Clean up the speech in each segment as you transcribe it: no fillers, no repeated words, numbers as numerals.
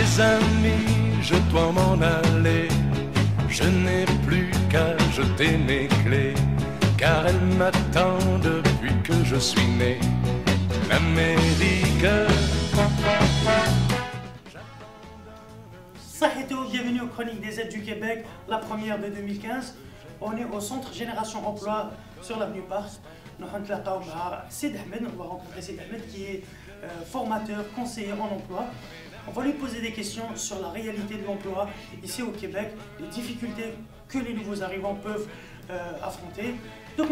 Mes amis, je dois m'en aller. Je n'ai plus qu'à jeter mes clés, car elles m'attendent depuis que je suis né. L'Amérique. Saheto, bienvenue aux Chroniques des aides du Québec, la première de 2015. On est au centre Génération Emploi sur l'avenue Pars. Nous allons Sid Ahmed, on va rencontrer Sid Ahmed qui est formateur, conseiller en emploi. On va lui poser des questions sur la réalité de l'emploi ici au Québec, les difficultés que les nouveaux arrivants peuvent affronter. Donc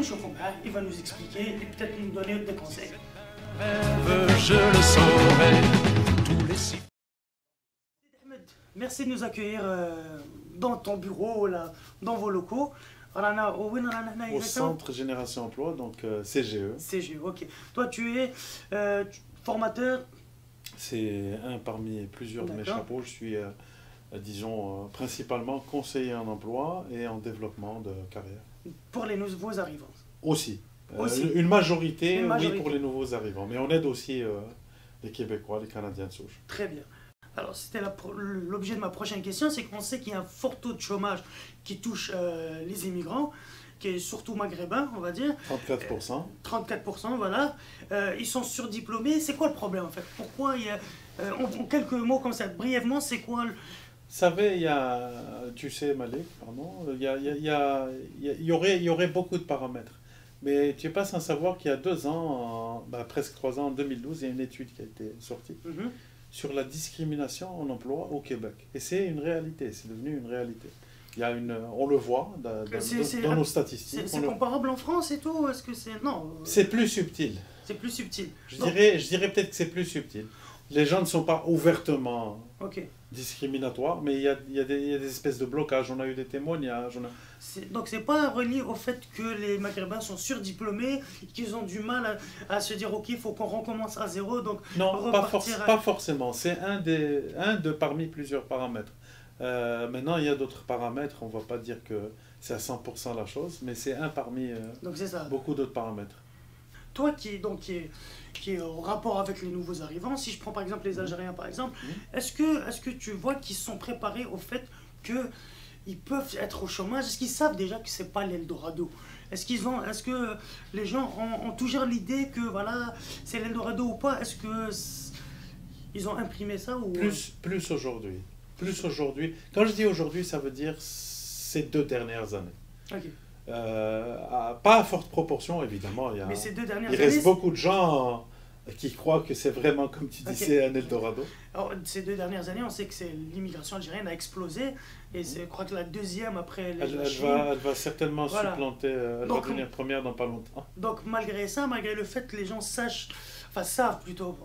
il va nous expliquer et peut-être nous donner des conseils. Je le saurai. Tous les six. Merci de nous accueillir dans ton bureau, là, dans vos locaux. Au centre Génération Emploi, donc CGE. CGE, ok. Toi, tu es formateur. C'est un parmi plusieurs de mes chapeaux. Je suis, disons, principalement conseiller en emploi et en développement de carrière. Pour les nouveaux arrivants. Aussi. Aussi. Une majorité, Une majorité, oui, pour les nouveaux arrivants. Mais on aide aussi les Québécois, les Canadiens de souche. Très bien. Alors, c'était l'objet de ma prochaine question, c'est qu'on sait qu'il y a un fort taux de chômage qui touche les immigrants, qui est surtout maghrébin, on va dire. 34%. 34%, voilà. Ils sont surdiplômés. C'est quoi le problème, en fait? Pourquoi il y a... en quelques mots comme ça, brièvement, c'est quoi le... Vous savez, il y a... Tu sais, Malik, pardon, il y aurait beaucoup de paramètres. Mais tu n'es pas sans savoir qu'il y a 2 ans, presque 3 ans, en 2012, il y a une étude qui a été sortie. Sur la discrimination en emploi au Québec. Et c'est une réalité, c'est devenu une réalité. Il y a on le voit dans nos statistiques. C'est comparable en France et tout? Est-ce que c'est... Non. C'est plus subtil. C'est plus subtil. Je dirais peut-être que c'est plus subtil. Les gens ne sont pas ouvertement discriminatoires, mais il y a des espèces de blocages. On a eu des témoignages. Donc c'est pas relié au fait que les Maghrébins sont surdiplômés, qu'ils ont du mal à se dire ok, il faut qu'on recommence à zéro. Donc non, pas forcément. C'est un de parmi plusieurs paramètres. Maintenant, il y a d'autres paramètres. On ne va pas dire que c'est à 100% la chose, mais c'est un parmi beaucoup d'autres paramètres. Toi qui est au rapport avec les nouveaux arrivants, si je prends par exemple les Algériens par exemple, est-ce que tu vois qu'ils sont préparés au fait qu'ils peuvent être au chômage? Est-ce qu'ils savent déjà que c'est pas l'Eldorado? Est-ce que les gens ont toujours l'idée que voilà, c'est l'Eldorado ou pas? Est-ce que ils ont imprimé ça ou... Plus aujourd'hui. Plus aujourd'hui. Quand je dis aujourd'hui, ça veut dire ces 2 dernières années. Ok. Pas à forte proportion, évidemment. Mais ces 2 dernières il reste beaucoup de gens qui croient que c'est vraiment, comme tu dis, c'est un Eldorado. Alors, ces 2 dernières années, on sait que l'immigration algérienne a explosé. Et je crois que la deuxième après la Chine. Elle va certainement supplanter, elle va devenir première dans pas longtemps. Donc malgré ça, malgré le fait que les gens savent plutôt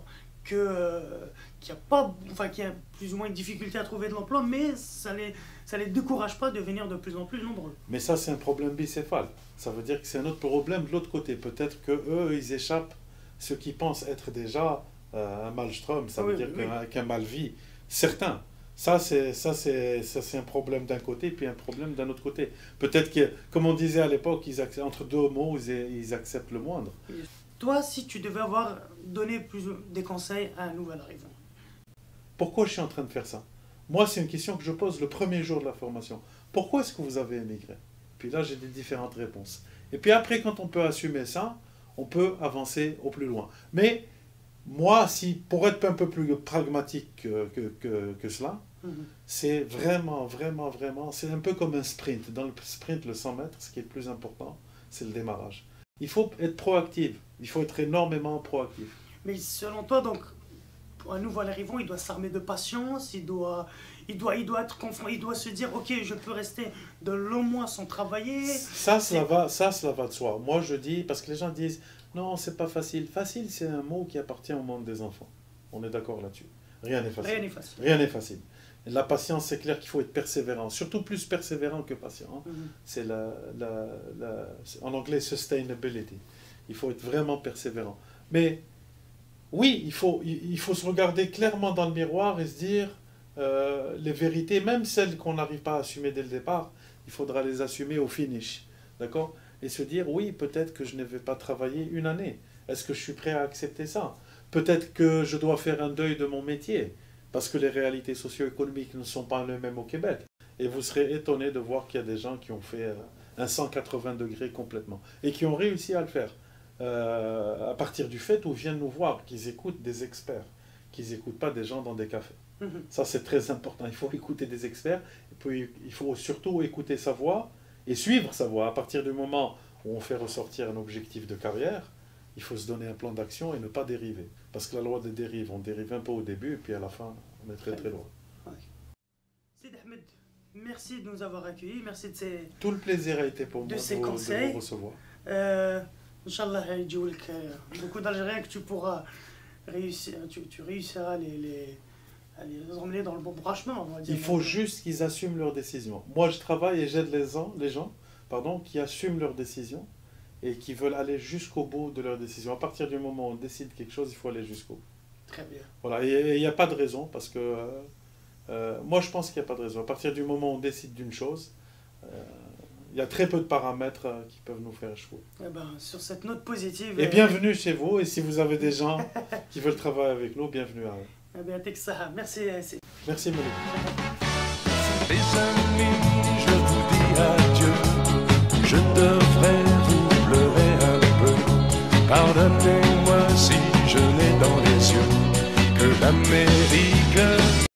qu'il y a plus ou moins une difficulté à trouver de l'emploi, mais ça les décourage pas de venir de plus en plus nombreux. Mais ça, c'est un problème bicéphale. Ça veut dire que c'est un autre problème de l'autre côté. Peut-être qu'eux, ils échappent ce qu'ils pensent être déjà un maelstrom. Ça veut dire qu'un mal-vie. Certains. Ça, c'est un problème d'un côté, puis un problème d'un autre côté. Peut-être que, comme on disait à l'époque, entre 2 mots, ils acceptent le moindre. Toi, si tu devais donner des conseils à un nouvel arrivant. Pourquoi je suis en train de faire ça? Moi, c'est une question que je pose le premier jour de la formation. Pourquoi est-ce que vous avez émigré? Puis là, j'ai des différentes réponses. Et puis après, quand on peut assumer ça, on peut avancer au plus loin. Mais moi, pour être un peu plus pragmatique que cela, c'est vraiment, c'est un peu comme un sprint. Dans le sprint, le 100 mètres, ce qui est le plus important, c'est le démarrage. Il faut être proactif. Il faut être énormément proactif. Mais selon toi, donc, pour un nouvel arrivant, il doit s'armer de patience, il doit être confronté, il doit se dire, ok, je peux rester de longs mois sans travailler. Cela va de soi. Moi, je dis, parce que les gens disent, non, c'est pas facile. Facile, c'est un mot qui appartient au monde des enfants. On est d'accord là-dessus. Rien n'est facile. Rien n'est facile. La patience, c'est clair qu'il faut être persévérant, surtout plus persévérant que patient. C'est en anglais, sustainability. Il faut être vraiment persévérant. Mais oui, il faut se regarder clairement dans le miroir et se dire les vérités, même celles qu'on n'arrive pas à assumer dès le départ, il faudra les assumer au finish. D'accord? Et se dire, oui, peut-être que je ne vais pas travailler 1 année. Est-ce que je suis prêt à accepter ça? Peut-être que je dois faire un deuil de mon métier. parce que les réalités socio-économiques ne sont pas les mêmes au Québec. Et vous serez étonné de voir qu'il y a des gens qui ont fait un 180 degrés complètement et qui ont réussi à le faire à partir du fait où ils viennent nous voir, qu'ils écoutent des experts, qu'ils n'écoutent pas des gens dans des cafés. Ça, c'est très important. Il faut écouter des experts, et puis il faut surtout écouter sa voix et suivre sa voix. À partir du moment où on fait ressortir un objectif de carrière, il faut se donner un plan d'action et ne pas dériver. Parce que la loi des dérives, on dérive un peu au début, et puis à la fin, on est très très loin. Sidi Ahmed, merci de nous avoir accueillis, merci de ces... Tout le plaisir a été pour moi de vous recevoir. Inch'Allah, il y a beaucoup d'Algériens que tu pourras réussir, tu réussiras à les emmener dans le bon branchement, on va dire. Il faut juste qu'ils assument leurs décisions. Moi, je travaille et j'aide les gens qui assument leurs décisions et qui veulent aller jusqu'au bout de leurs décisions. À partir du moment où on décide quelque chose, il faut aller jusqu'au bout. Très bien. Voilà, et il n'y a pas de raison, parce que moi, je pense qu'il n'y a pas de raison. À partir du moment où on décide d'une chose, il y a très peu de paramètres qui peuvent nous faire échouer. Eh ben, sur cette note positive... Et bienvenue chez vous, et si vous avez des gens qui veulent travailler avec nous, bienvenue à eux. Eh bien, merci. Merci, Malik. Les amis, je vous dis adieu. Je devrais vous pleurer un peu. Pardonnez-moi si je n'ai dans les yeux que la mairie.